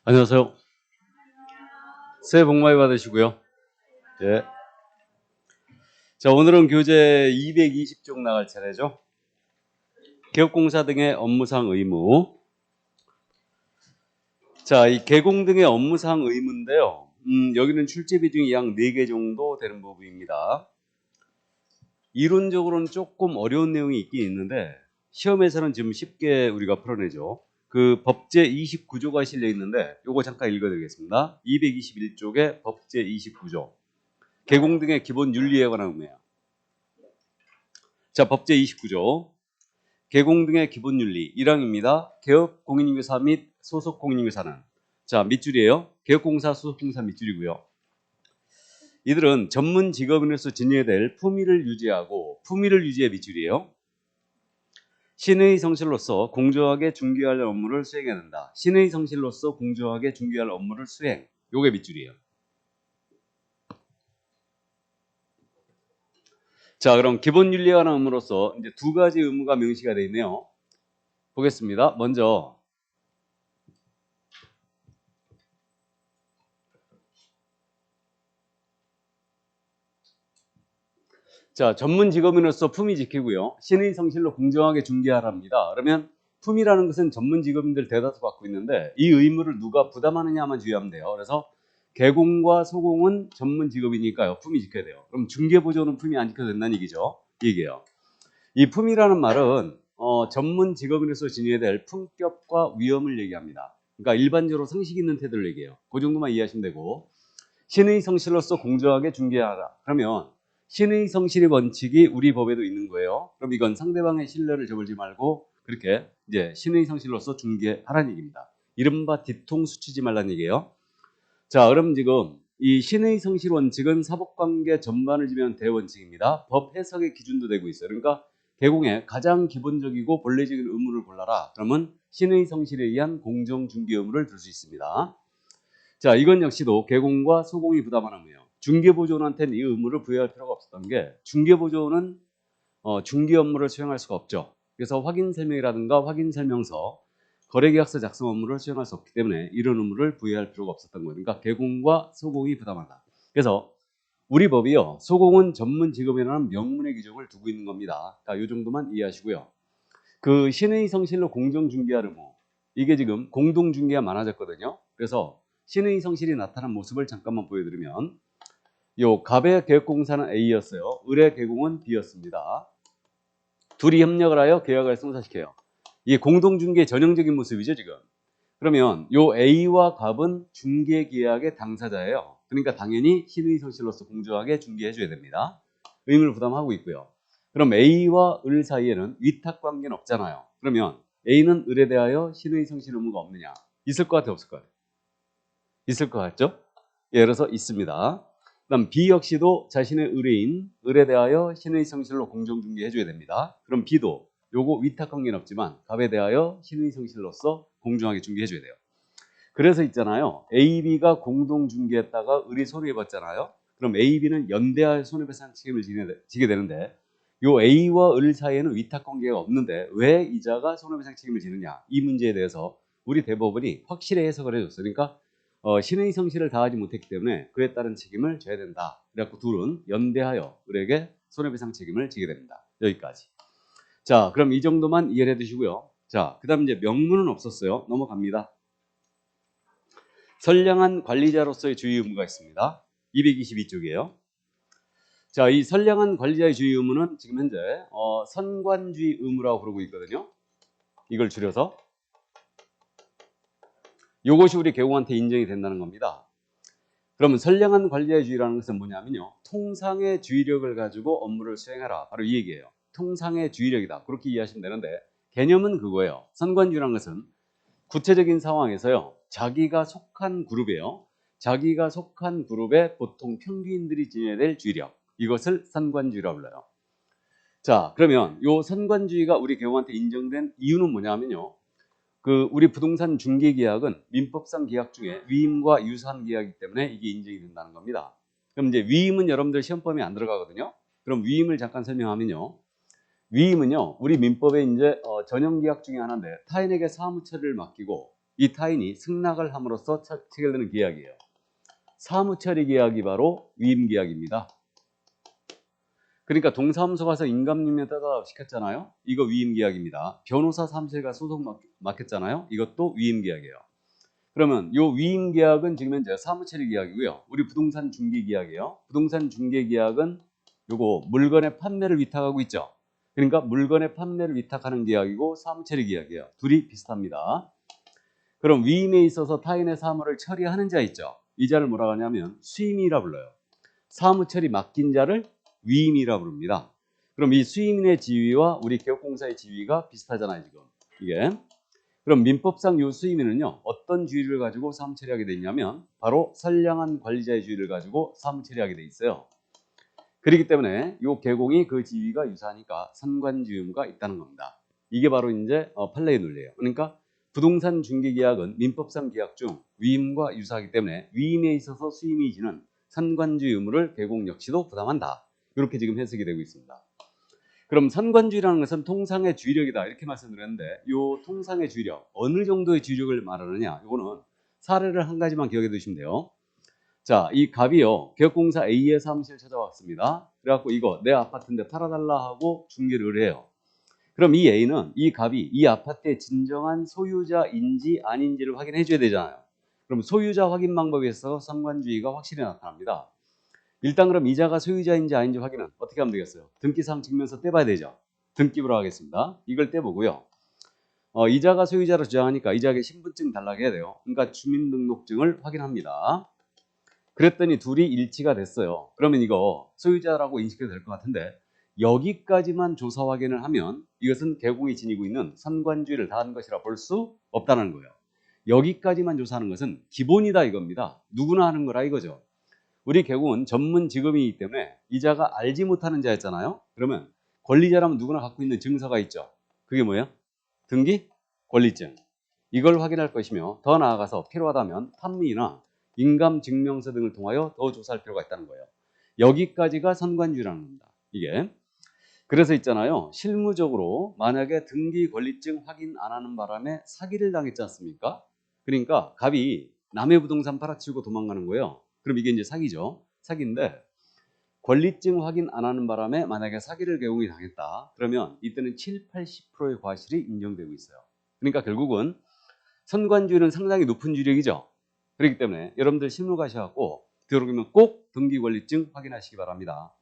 안녕하세요. 새해 복 많이 받으시고요. 예. 자, 오늘은 교재 220쪽 나갈 차례죠. 개업공사 등의 업무상 의무. 자, 이 개공 등의 업무상 의무인데요. 여기는 출제 비중이 약 4개 정도 되는 부분입니다. 이론적으로는 조금 어려운 내용이 있긴 있는데 시험에서는 지금 쉽게 우리가 풀어내죠. 그 법제 29조가 실려 있는데 요거 잠깐 읽어드리겠습니다. 221쪽의 법제 29조. 개공 등의 기본 윤리에 관한 의무예요. 자, 법제 29조. 개공 등의 기본 윤리 1항입니다. 개업 공인인규사 및 소속 공인인규사는 자, 밑줄이에요. 개업공사 소속공사 밑줄이고요. 이들은 전문 직업인으로서 지녀야 될 품위를 유지하고 품위를 유지해 밑줄이에요. 신의 성실로서 공정하게 중개해야 할 업무를 수행해야 된다. 신의 성실로서 공정하게 중개해야 할 업무를 수행. 요게 밑줄이에요. 자, 그럼 기본 윤리에 관한 의무로서 이제 두 가지 의무가 명시가 되어 있네요. 보겠습니다. 먼저 자, 전문 직업인으로서 품위 지키고요. 신의 성실로 공정하게 중개하랍니다. 그러면 품위라는 것은 전문 직업인들 대다수 갖고 있는데 이 의무를 누가 부담하느냐만 주의하면 돼요. 그래서 개공과 소공은 전문 직업이니까요. 품위 지켜야 돼요. 그럼 중개보조는 품위 안 지켜도 된다는 얘기죠. 이게요. 이 품위라는 말은 전문 직업인으로서 지녀야 될 품격과 위엄을 얘기합니다. 그러니까 일반적으로 상식 있는 태도를 얘기해요. 그 정도만 이해하시면 되고 신의 성실로서 공정하게 중개하라. 그러면 신의 성실의 원칙이 우리 법에도 있는 거예요. 그럼 이건 상대방의 신뢰를 저버리지 말고 그렇게 이제 신의 성실로서 중개하라는 얘기입니다. 이른바 뒤통수 치지 말라는 얘기예요. 자, 그럼 지금 이 신의 성실 원칙은 사법관계 전반을 지면 대원칙입니다. 법 해석의 기준도 되고 있어요. 그러니까 개공의 가장 기본적이고 본래적인 의무를 골라라. 그러면 신의 성실에 의한 공정 중개 의무를 들 수 있습니다. 자, 이건 역시도 개공과 소공이 부담하는 의무예요. 중개보조원한테는 이 의무를 부여할 필요가 없었던 게 중개보조원은 중개 업무를 수행할 수가 없죠. 그래서 확인설명이라든가 확인설명서, 거래계약서 작성 업무를 수행할 수 없기 때문에 이런 의무를 부여할 필요가 없었던 거예요. 그러니까 개공과 소공이 부담한다. 그래서 우리 법이요, 소공은 전문 직업이라는 명문의 규정을 두고 있는 겁니다. 자, 이 정도만 이해하시고요. 그 신의 성실로 공정중개할 의무, 이게 지금 공동중개가 많아졌거든요. 그래서 신의 성실이 나타난 모습을 잠깐만 보여드리면 요 갑의 계획공사는 A였어요. 을의 계공은 B였습니다. 둘이 협력을 하여 계약을 성사시켜요. 이게 공동중개의 전형적인 모습이죠, 지금. 그러면 요 A와 갑은 중개계약의 당사자예요. 그러니까 당연히 신의 성실로서 공정하게 중개해줘야 됩니다. 의무를 부담하고 있고요. 그럼 A와 을 사이에는 위탁관계는 없잖아요. 그러면 A는 을에 대하여 신의 성실 의무가 없느냐? 있을 것 같아요, 없을 것 같아요? 있을 것 같죠? 예를 들어서 있습니다. 그다음 B 역시도 자신의 의뢰인 을에 대하여 신의 성실로 공정중개해줘야 됩니다. 그럼 B도 요거 위탁관계는 없지만 갑에 대하여 신의 성실로서 공정하게 중개해줘야 돼요. 그래서 있잖아요. A, B가 공동중개했다가 을이 손해봤잖아요. 그럼 A, B는 연대하여 손해배상 책임을 지게 되는데 요 A와 을 사이에는 위탁관계가 없는데 왜 이자가 손해배상 책임을 지느냐, 이 문제에 대해서 우리 대법원이 확실히 해석을 해줬어요. 그러니까 신의 성실을 다하지 못했기 때문에 그에 따른 책임을 져야 된다. 그래갖고 둘은 연대하여 을에게 손해배상 책임을 지게 됩니다. 여기까지. 자, 그럼 이 정도만 이해를 해두시고요. 자, 그 다음 이제 명문은 없었어요. 넘어갑니다. 선량한 관리자로서의 주의 의무가 있습니다. 222쪽이에요. 자, 이 선량한 관리자의 주의 의무는 지금 현재 선관주의 의무라고 부르고 있거든요. 이걸 줄여서 이것이 우리 개공한테 인정이 된다는 겁니다. 그러면 선량한 관리자의 주의라는 것은 뭐냐면요, 통상의 주의력을 가지고 업무를 수행하라, 바로 이 얘기예요. 통상의 주의력이다, 그렇게 이해하시면 되는데 개념은 그거예요. 선관주의라는 것은 구체적인 상황에서요, 자기가 속한 그룹이에요. 자기가 속한 그룹에 보통 평균인들이 지녀야 될 주의력, 이것을 선관주의라고 불러요. 자, 그러면 이 선관주의가 우리 개공한테 인정된 이유는 뭐냐면요, 그 우리 부동산 중개 계약은 민법상 계약 중에 위임과 유사한 계약이기 때문에 이게 인정이 된다는 겁니다. 그럼 이제 위임은 여러분들 시험 범위에 안 들어가거든요. 그럼 위임을 잠깐 설명하면요, 위임은요, 우리 민법에 이제 전형 계약 중에 하나인데 타인에게 사무 처리를 맡기고 이 타인이 승낙을 함으로써 체결되는 계약이에요. 사무처리 계약이 바로 위임계약입니다. 그러니까 동사무소 가서 인감림에다가 시켰잖아요. 이거 위임계약입니다. 변호사 사무실에 가서 소송 맡겼잖아요. 이것도 위임계약이에요. 그러면 이 위임계약은 지금 현재 사무처리 계약이고요. 우리 부동산 중개계약이에요. 부동산 중개계약은 요거 물건의 판매를 위탁하고 있죠. 그러니까 물건의 판매를 위탁하는 계약이고 사무처리 계약이에요. 둘이 비슷합니다. 그럼 위임에 있어서 타인의 사무를 처리하는 자 있죠. 이 자를 뭐라고 하냐면 수임이라 불러요. 사무처리 맡긴 자를 위임이라 부릅니다. 그럼 이 수임인의 지위와 우리 개업공사의 지위가 비슷하잖아요, 지금. 이게. 그럼 민법상 이 수임인은요, 어떤 지위를 가지고 사무처리하게 돼 있냐면 바로 선량한 관리자의 지위를 가지고 사무처리하게 돼 있어요. 그렇기 때문에 이 개공이 그 지위가 유사하니까 선관지 의무가 있다는 겁니다. 이게 바로 이제 판례의 논리예요. 그러니까 부동산 중개계약은 민법상 계약 중 위임과 유사하기 때문에 위임에 있어서 수임이 지는 선관주의 의무를 개공 역시도 부담한다. 이렇게 지금 해석이 되고 있습니다. 그럼 선관주의라는 것은 통상의 주의력이다 이렇게 말씀드렸는데 이 통상의 주의력, 어느 정도의 주의력을 말하느냐, 이거는 사례를 한 가지만 기억해 두시면 돼요. 자, 이 갑이요, 개업공사 A의 사무실 찾아왔습니다. 그래갖고 이거 내 아파트인데 팔아달라 하고 중개를 해요. 그럼 이 A는, 이 갑이 이 아파트의 진정한 소유자인지 아닌지를 확인해 줘야 되잖아요. 그럼 소유자 확인 방법에서 선관주의가 확실히 나타납니다. 일단 그럼 이자가 소유자인지 아닌지 확인은 어떻게 하면 되겠어요? 등기사항 증명서 떼봐야 되죠. 등기부로 하겠습니다. 이걸 떼보고요. 이자가 소유자로 주장하니까 이자에게 신분증 달라고 해야 돼요. 그러니까 주민등록증을 확인합니다. 그랬더니 둘이 일치가 됐어요. 그러면 이거 소유자라고 인식해도 될 것 같은데 여기까지만 조사 확인을 하면 이것은 개공이 지니고 있는 선관주의를 다한 것이라 볼 수 없다는 거예요. 여기까지만 조사하는 것은 기본이다 이겁니다. 누구나 하는 거라 이거죠. 우리 개공은 전문 직업이기 때문에 이자가 알지 못하는 자였잖아요. 그러면 권리자라면 누구나 갖고 있는 증서가 있죠. 그게 뭐예요? 등기 권리증. 이걸 확인할 것이며 더 나아가서 필요하다면 판문이나 인감증명서 등을 통하여 더 조사할 필요가 있다는 거예요. 여기까지가 선관주의라는 겁니다. 이게. 그래서 있잖아요. 실무적으로 만약에 등기 권리증 확인 안 하는 바람에 사기를 당했지 않습니까? 그러니까 갑이 남의 부동산 팔아치우고 도망가는 거예요. 그럼 이게 이제 사기죠. 사기인데 권리증 확인 안 하는 바람에 만약에 사기를 개공이 당했다. 그러면 이때는 7, 80%의 과실이 인정되고 있어요. 그러니까 결국은 선관주의는 상당히 높은 주력이죠. 그렇기 때문에 여러분들 실무 가셔갖고 들어오면 꼭 등기 권리증 확인하시기 바랍니다.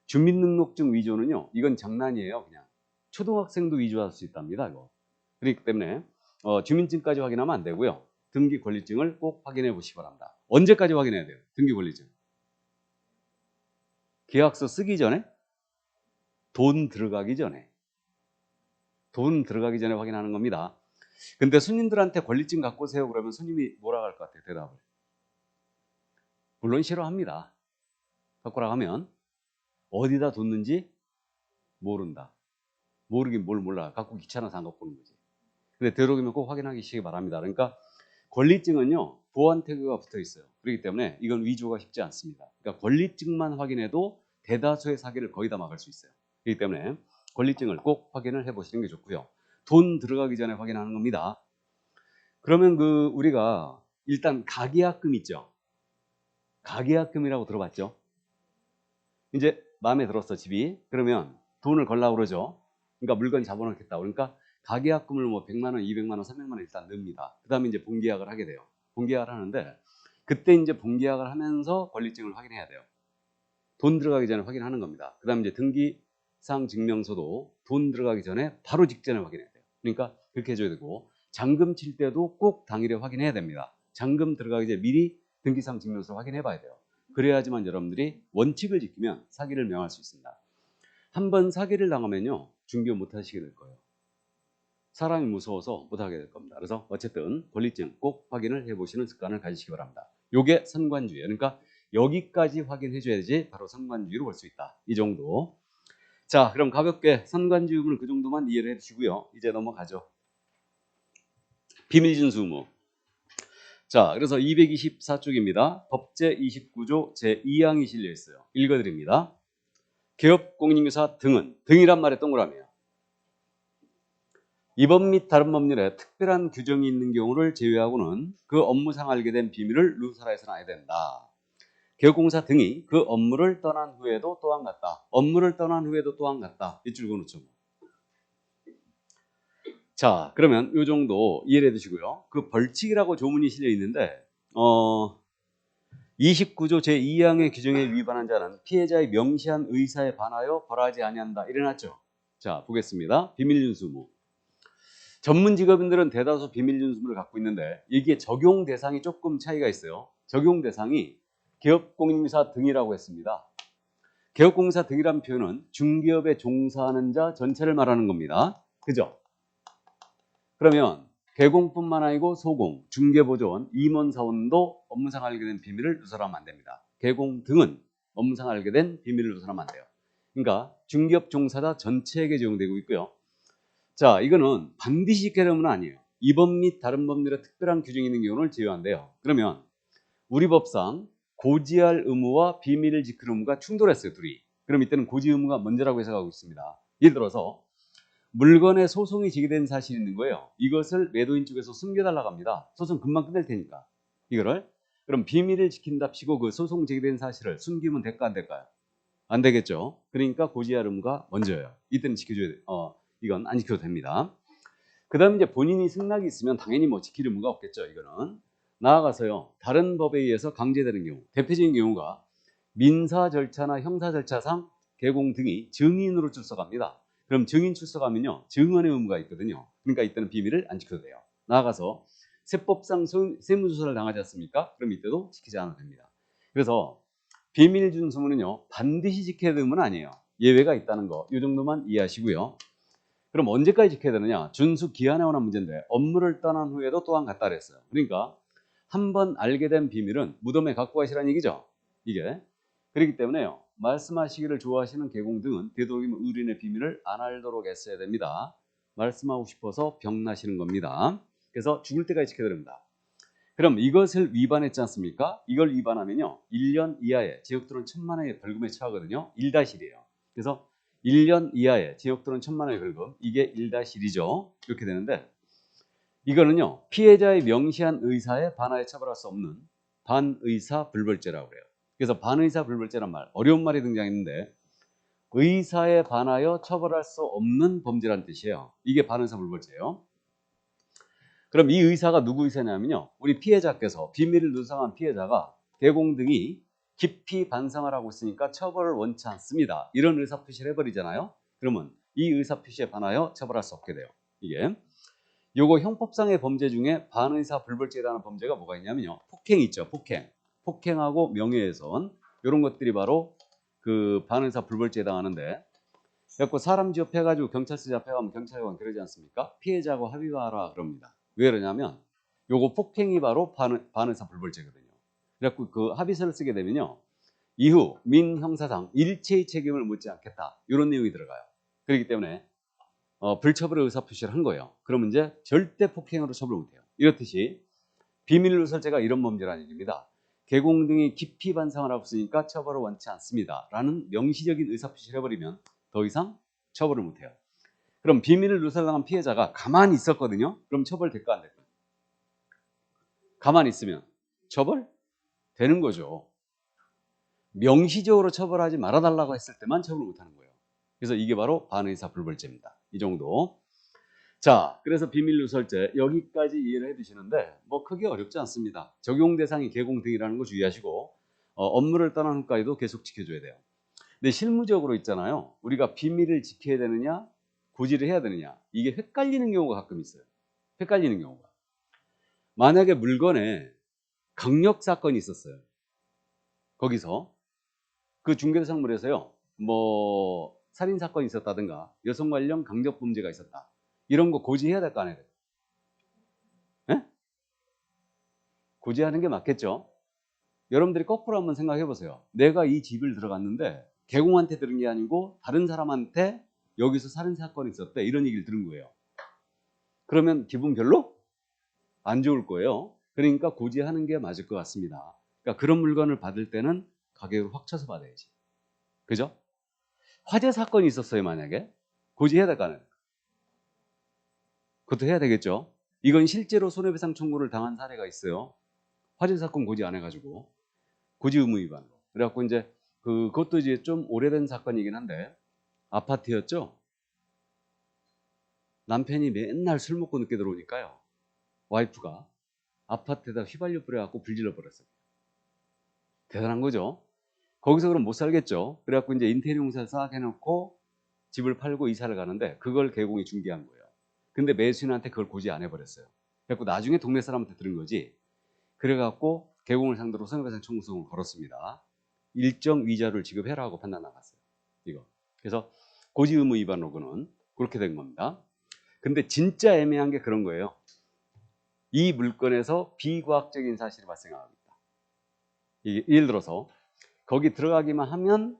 주민등록증 위조는요, 이건 장난이에요. 그냥 초등학생도 위조할 수 있답니다. 이거. 그렇기 때문에 주민증까지 확인하면 안 되고요. 등기 권리증을 꼭 확인해 보시기 바랍니다. 언제까지 확인해야 돼요? 등기 권리증. 계약서 쓰기 전에, 돈 들어가기 전에 확인하는 겁니다. 근데 손님들한테 권리증 갖고 오세요 그러면 손님이 뭐라고 할 것 같아요? 대답을. 물론 싫어합니다. 갖고 오라고 하면 어디다 뒀는지 모른다. 모르긴 뭘 몰라. 갖고 귀찮아서 안 갖고 오는 거지. 근데 되도록이면 꼭 확인하시기 바랍니다. 그러니까 권리증은요, 보안 태그가 붙어 있어요. 그렇기 때문에 이건 위조가 쉽지 않습니다. 그러니까 권리증만 확인해도 대다수의 사기를 거의 다 막을 수 있어요. 그렇기 때문에 권리증을 꼭 확인을 해보시는 게 좋고요. 돈 들어가기 전에 확인하는 겁니다. 그러면 우리가 일단 가계약금 있죠. 가계약금이라고 들어봤죠. 이제 마음에 들었어 집이. 그러면 돈을 걸라고 그러죠. 그러니까 물건 잡아놓겠다. 그러니까 가계약금을 뭐 100만 원, 200만 원, 300만 원 일단 넣습니다. 그 다음에 이제 본계약을 하게 돼요. 본계약을 하는데 그때 이제 본계약을 하면서 권리증을 확인해야 돼요. 돈 들어가기 전에 확인하는 겁니다. 그 다음에 이제 등기사항 증명서도 돈 들어가기 전에 바로 직전에 확인해야 돼요. 그러니까 그렇게 해줘야 되고 잔금 칠 때도 꼭 당일에 확인해야 됩니다. 잔금 들어가기 전에 미리 등기사항 증명서 확인해 봐야 돼요. 그래야지만 여러분들이 원칙을 지키면 사기를 명할 수 있습니다. 한번 사기를 당하면요, 중개 못 하시게 될 거예요. 사람이 무서워서 못 하게 될 겁니다. 그래서 어쨌든 권리증 꼭 확인을 해보시는 습관을 가지시기 바랍니다. 요게 선관주의. 그러니까 여기까지 확인해 줘야지 바로 선관주의로 볼 수 있다. 이 정도. 자, 그럼 가볍게 선관주의를 그 정도만 이해를 해주시고요. 이제 넘어가죠. 비밀진수 의무. 자, 그래서 224쪽입니다. 법제 29조 제2항이 실려 있어요. 읽어드립니다. 개업 공인인증서 등은, 등이란 말에 동그라미예요. 이번 및 다른 법률에 특별한 규정이 있는 경우를 제외하고는 그 업무상 알게 된 비밀을 누설해서는 안 된다. 개업공사 등이 그 업무를 떠난 후에도 또한 같다. 업무를 떠난 후에도 또한 같다. 이 줄 그어놓죠. 자, 그러면 이 정도 이해를 해두시고요. 그 벌칙이라고 조문이 실려 있는데 29조 제2항의 규정에 위반한 자는 피해자의 명시한 의사에 반하여 벌하지 아니한다. 이래놨죠. 자, 보겠습니다. 비밀윤수무. 전문 직업인들은 대다수 비밀윤수무를 갖고 있는데 이게 적용 대상이 조금 차이가 있어요. 적용 대상이 기업공인사 등이라고 했습니다. 기업공사 등이라는 표현은 중기업에 종사하는 자 전체를 말하는 겁니다. 그죠? 그러면 개공뿐만 아니고 소공, 중개보조원, 임원사원도 업무상 알게 된 비밀을 누설하면 안 됩니다. 개공 등은 업무상 알게 된 비밀을 누설하면 안 돼요. 그러니까 중기업 종사자 전체에게 적용되고 있고요. 자, 이거는 반드시 지켜야 되는 건 아니에요. 이번 및 다른 법률에 특별한 규정이 있는 경우를 제외한대요. 그러면 우리 법상 고지할 의무와 비밀을 지킬 의무가 충돌했어요, 둘이. 그럼 이때는 고지 의무가 먼저라고 해석하고 있습니다. 예를 들어서 물건에 소송이 제기된 사실이 있는 거예요. 이것을 매도인 쪽에서 숨겨달라고 합니다. 소송 금방 끝낼 테니까. 이거를. 그럼 비밀을 지킨답시고 그 소송 제기된 사실을 숨기면 될까 안 될까요? 안 되겠죠. 그러니까 고지할 의무가 먼저예요. 이때는 지켜줘야 돼요. 이건 안 지켜도 됩니다. 그 다음에 이제 본인이 승낙이 있으면 당연히 뭐 지킬 의무가 없겠죠. 이거는. 나아가서요. 다른 법에 의해서 강제되는 경우. 대표적인 경우가 민사 절차나 형사 절차상 개공 등이 증인으로 출석합니다. 그럼 증인 출석하면요. 증언의 의무가 있거든요. 그러니까 이때는 비밀을 안 지켜도 돼요. 나아가서 세법상 세무조사를 당하지 않습니까? 그럼 이때도 지키지 않아도 됩니다. 그래서 비밀 준수문은요. 반드시 지켜야 되는 건 아니에요. 예외가 있다는 거. 이 정도만 이해하시고요. 그럼 언제까지 지켜야 되느냐? 준수 기한에 관한 문제인데 업무를 떠난 후에도 또한 같다 그랬어요. 그러니까 한 번 알게 된 비밀은 무덤에 갖고 가시라는 얘기죠. 이게. 그렇기 때문에요. 말씀하시기를 좋아하시는 개공 등은 되도록이면 의뢰인의 비밀을 안 알도록 애써야 됩니다. 말씀하고 싶어서 병나시는 겁니다. 그래서 죽을 때까지 지켜야 됩니다. 그럼 이것을 위반했지 않습니까? 이걸 위반하면요. 1년 이하의 징역 또는 1,000만 원의 벌금에 처하거든요. 1-1이에요. 그래서 1년 이하의 징역 또는 1,000만 원의 벌금. 이게 1-1이죠. 이렇게 되는데 이거는요. 피해자의 명시한 의사에 반하여 처벌할 수 없는 반의사 불벌죄라고 그래요. 그래서 반의사 불벌죄란 말, 어려운 말이 등장했는데 의사에 반하여 처벌할 수 없는 범죄란 뜻이에요. 이게 반의사 불벌죄예요. 그럼 이 의사가 누구 의사냐면요. 우리 피해자께서 비밀을 누설한 피해자가 개공 등이 깊이 반성을 하고 있으니까 처벌을 원치 않습니다. 이런 의사표시를 해버리잖아요. 그러면 이 의사표시에 반하여 처벌할 수 없게 돼요. 이게. 요거 형법상의 범죄 중에 반의사 불벌죄라는 범죄가 뭐가 있냐면요. 폭행 있죠. 폭행. 폭행하고 명예훼손. 이런 것들이 바로 그 반의사 불벌죄에 해당하는데 그래서 사람 지업해가지고 경찰서 잡혀가면 경찰관 그러지 않습니까? 피해자하고 합의하라 그럽니다. 왜 그러냐면 요거 폭행이 바로 반의사 불벌죄거든요. 그래갖고 그 합의서를 쓰게 되면요. 이후 민형사상 일체의 책임을 묻지 않겠다. 이런 내용이 들어가요. 그렇기 때문에 불처벌의 의사표시를 한 거예요. 그러면 이제 절대 폭행으로 처벌 못해요. 이렇듯이 비밀누설죄가 이런 범죄라는 얘기입니다. 개공 등이 깊이 반성을 하고 있으니까 처벌을 원치 않습니다. 라는 명시적인 의사표시를 해버리면 더 이상 처벌을 못해요. 그럼 비밀을 누설당한 피해자가 가만히 있었거든요. 그럼 처벌될까 안 될까? 가만히 있으면 처벌? 되는 거죠. 명시적으로 처벌하지 말아달라고 했을 때만 처벌을 못하는 거예요. 그래서 이게 바로 반의사 불벌죄입니다. 이 정도. 자, 그래서 비밀누설죄 여기까지 이해를 해두시는데 뭐 크게 어렵지 않습니다. 적용 대상이 개공 등이라는 거 주의하시고 업무를 떠난 후까지도 계속 지켜줘야 돼요. 근데 실무적으로 있잖아요. 우리가 비밀을 지켜야 되느냐 고지를 해야 되느냐 이게 헷갈리는 경우가 가끔 있어요. 헷갈리는 경우가. 만약에 물건에 강력 사건이 있었어요. 거기서 그 중개대상물에서요. 뭐 살인 사건이 있었다든가 여성 관련 강력 범죄가 있었다. 이런 거 고지해야 될 거 아니에요. 예? 고지하는 게 맞겠죠. 여러분들이 거꾸로 한번 생각해 보세요. 내가 이 집을 들어갔는데 개공한테 들은 게 아니고 다른 사람한테 여기서 살인 사건이 있었대. 이런 얘기를 들은 거예요. 그러면 기분 별로 안 좋을 거예요. 그러니까 고지하는 게 맞을 것 같습니다. 그러니까 그런 물건을 받을 때는 가격을 확 쳐서 받아야지. 그죠? 화재 사건이 있었어요, 만약에. 고지해야 될 거 아니에요. 그것도 해야 되겠죠. 이건 실제로 손해배상 청구를 당한 사례가 있어요. 화재 사건 고지 안 해가지고 고지 의무 위반으로. 그래갖고 이제 그것도 이제 좀 오래된 사건이긴 한데 아파트였죠. 남편이 맨날 술 먹고 늦게 들어오니까요. 와이프가 아파트에다 휘발유 뿌려갖고 불질러 버렸어요. 대단한 거죠. 거기서 그럼 못 살겠죠. 그래갖고 이제 인테리어 공사를 싹 해놓고 집을 팔고 이사를 가는데 그걸 개공이 중개한 거예요. 근데 매수인한테 그걸 고지 안 해버렸어요. 그래갖고 나중에 동네 사람한테 들은 거지. 그래갖고 개공을 상대로 손해배상 청구성을 걸었습니다. 일정 위자료를 지급해라 고 판단 나갔어요. 이거. 그래서 고지 의무 위반으로 그는 그렇게 된 겁니다. 근데 진짜 애매한 게 그런 거예요. 이 물건에서 비과학적인 사실이 발생합니다. 예를 들어서 거기 들어가기만 하면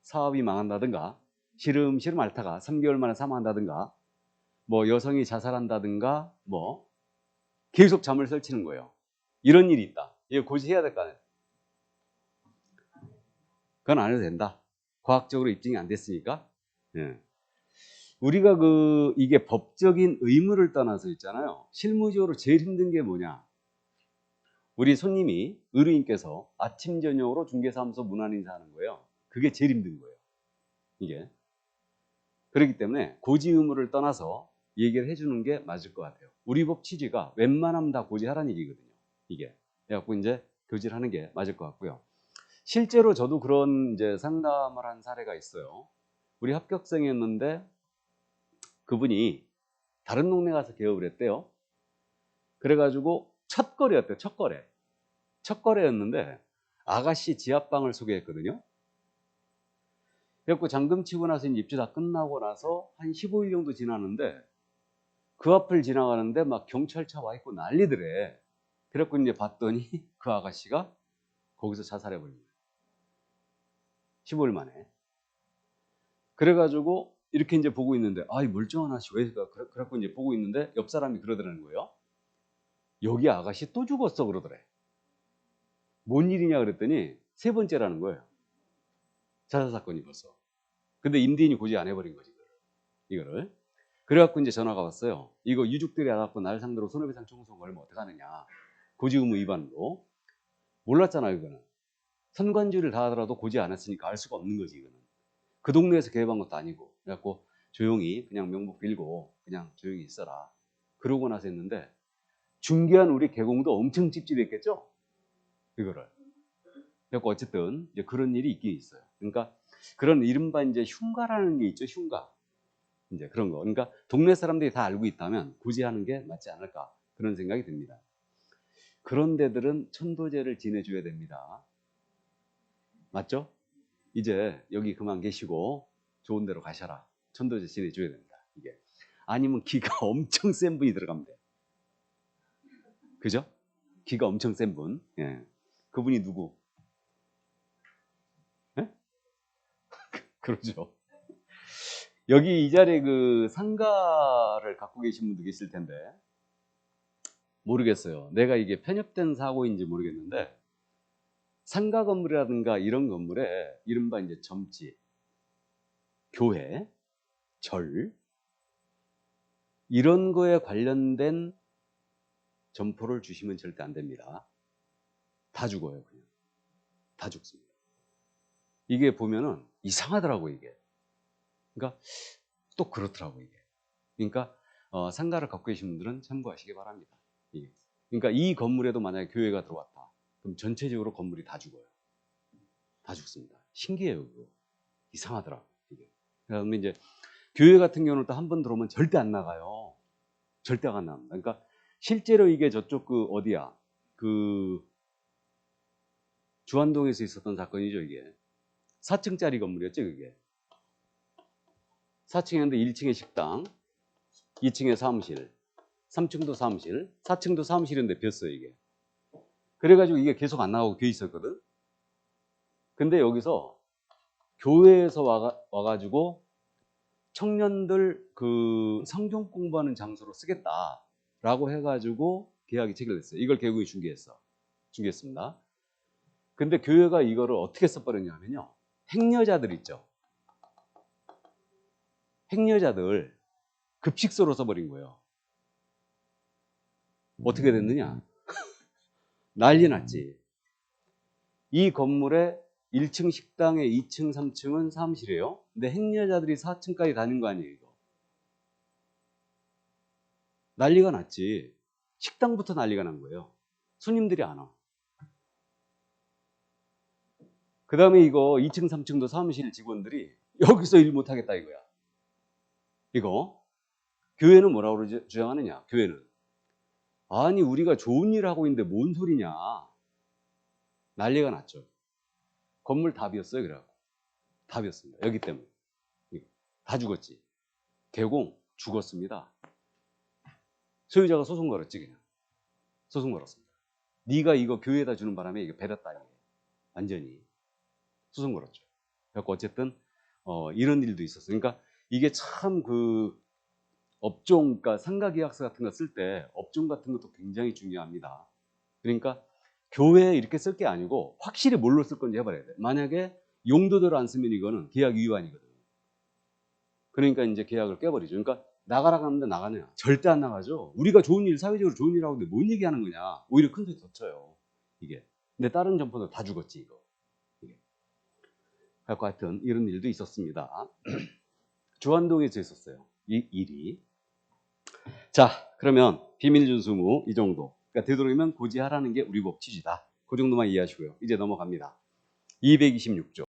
사업이 망한다든가 시름시름 앓다가 3개월 만에 사망한다든가 뭐 여성이 자살한다든가 뭐 계속 잠을 설치는 거예요. 이런 일이 있다. 이거 고지해야 될 거 아니에요. 그건 안 해도 된다. 과학적으로 입증이 안 됐으니까. 예. 우리가 이게 법적인 의무를 떠나서 있잖아요. 실무적으로 제일 힘든 게 뭐냐? 우리 손님이 의뢰인께서 아침 저녁으로 중개사무소 문안 인사하는 거예요. 그게 제일 힘든 거예요. 이게. 그렇기 때문에 고지 의무를 떠나서 얘기를 해주는 게 맞을 것 같아요. 우리 법 취지가 웬만하면 다 고지하라는 얘기거든요. 이게. 그래갖고 이제 교지를 하는 게 맞을 것 같고요. 실제로 저도 그런 이제 상담을 한 사례가 있어요. 우리 합격생이었는데 그분이 다른 동네 가서 개업을 했대요. 그래가지고 첫 거래였대요. 첫 거래. 첫 거래였는데 아가씨 지하방을 소개했거든요. 그래갖고 잔금 치고 나서 입주 다 끝나고 나서 한 15일 정도 지나는데 그 앞을 지나가는데 막 경찰차 와 있고 난리더래. 그래갖고 이제 봤더니 그 아가씨가 거기서 자살해버린 거예요. 15일 만에. 그래가지고 이렇게 이제 보고 있는데 이 멀쩡한 아저씨 왜 그래갖고 이제 보고 있는데 옆 사람이 그러더라는 거예요. 여기 아가씨 또 죽었어 그러더래. 뭔 일이냐 그랬더니 세 번째라는 거예요. 자살 사건이 벌써. 근데 임대인이 고지 안 해버린 거지 이거를. 그래갖고 이제 전화가 왔어요. 이거 유족들이 알았고 날 상대로 손해배상 청구성 걸면 어떡하느냐. 고지 의무 위반으로. 몰랐잖아요 이거는. 선관주를 다 하더라도 고지 안 했으니까 알 수가 없는 거지 이거는. 그 동네에서 개업한 것도 아니고. 그래갖고 조용히 그냥 명목 빌고 그냥 조용히 있어라. 그러고 나서 했는데 중개한 우리 개공도 엄청 찝찝했겠죠? 이거를. 그래갖고 어쨌든 이제 그런 일이 있긴 있어요. 그러니까 그런 이른바 이제 흉가라는 게 있죠. 흉가. 이제 그런 거. 그러니까 동네 사람들이 다 알고 있다면 고지하는 게 맞지 않을까 그런 생각이 듭니다. 그런 데들은 천도제를 지내줘야 됩니다. 맞죠? 이제 여기 그만 계시고 좋은 데로 가셔라. 천도제 지내줘야 됩니다. 이게 아니면 기가 엄청 센 분이 들어가면 돼. 그죠? 기가 엄청 센 분. 예. 그분이 누구? 예? 그러죠. 여기 이 자리에 그 상가를 갖고 계신 분도 계실 텐데 모르겠어요. 내가 이게 편협된 사고인지 모르겠는데 상가 건물이라든가 이런 건물에 이른바 이제 점집, 교회, 절 이런 거에 관련된 점포를 주시면 절대 안 됩니다. 다 죽어요. 그냥. 다 죽습니다. 이게 보면은 이상하더라고 이게. 그러니까 또 그렇더라고 이게. 그러니까 상가를 갖고 계신 분들은 참고하시기 바랍니다. 이게. 그러니까 이 건물에도 만약에 교회가 들어왔다. 그럼 전체적으로 건물이 다 죽어요. 다 죽습니다. 신기해요. 그거. 이상하더라. 이게. 그다음에 이제 교회 같은 경우는 또 한 번 들어오면 절대 안 나가요. 절대 안 나갑니다. 그러니까 실제로 이게 저쪽 어디야? 주안동에서 있었던 사건이죠, 이게. 4층짜리 건물이었죠, 그게. 4층이었는데 1층에 식당, 2층에 사무실, 3층도 사무실, 4층도 사무실인데 비었어요, 이게. 그래가지고 이게 계속 안 나가고 비어 있었거든. 근데 여기서 교회에서 와가지고 청년들 성경 공부하는 장소로 쓰겠다라고 해가지고 계약이 체결됐어요. 이걸 개공이 중개했습니다. 근데 교회가 이거를 어떻게 써버렸냐면요. 행여자들 있죠. 행여자들 급식소로 써버린 거예요. 어떻게 됐느냐? 난리 났지. 이 건물의 1층 식당에 2층, 3층은 사무실이에요. 근데 행여자들이 4층까지 다닌 거 아니에요, 이거. 난리가 났지. 식당부터 난리가 난 거예요. 손님들이 안 와. 그 다음에 이거 2층, 3층도 사무실 직원들이 여기서 일 못하겠다 이거야. 이거. 교회는 뭐라고 주장하느냐? 교회는. 아니, 우리가 좋은 일 하고 있는데 뭔 소리냐? 난리가 났죠. 건물 다 비었어요, 그래갖고. 다 비었습니다. 여기 때문에. 다 죽었지. 개공 죽었습니다. 소유자가 소송 걸었지, 그냥. 소송 걸었습니다. 네가 이거 교회에다 주는 바람에 이거 배렸다, 이게. 완전히. 소송 걸었죠. 그래갖고 어쨌든 이런 일도 있었어요. 그러니까 이게 참 그 업종, 그러니까 상가계약서 같은 거 쓸 때 업종 같은 것도 굉장히 중요합니다. 그러니까 교회에 이렇게 쓸 게 아니고 확실히 뭘로 쓸 건지 해버려야 돼. 만약에 용도대로 안 쓰면 이거는 계약 위반이거든. 그러니까 이제 계약을 깨버리죠. 그러니까 나가라고 하는데 나가냐? 절대 안 나가죠. 우리가 좋은 일, 사회적으로 좋은 일 하고 있는데 뭔 얘기하는 거냐? 오히려 큰 소리 더 쳐요. 이게. 근데 다른 점포도 다 죽었지, 이거. 이게. 그래서 하여튼 이런 일도 있었습니다. 주안동에서 있었어요. 이 일이. 자, 그러면 비밀준수무 이 정도. 그러니까 되도록이면 고지하라는 게 우리 법 취지다. 그 정도만 이해하시고요. 이제 넘어갑니다. 226조.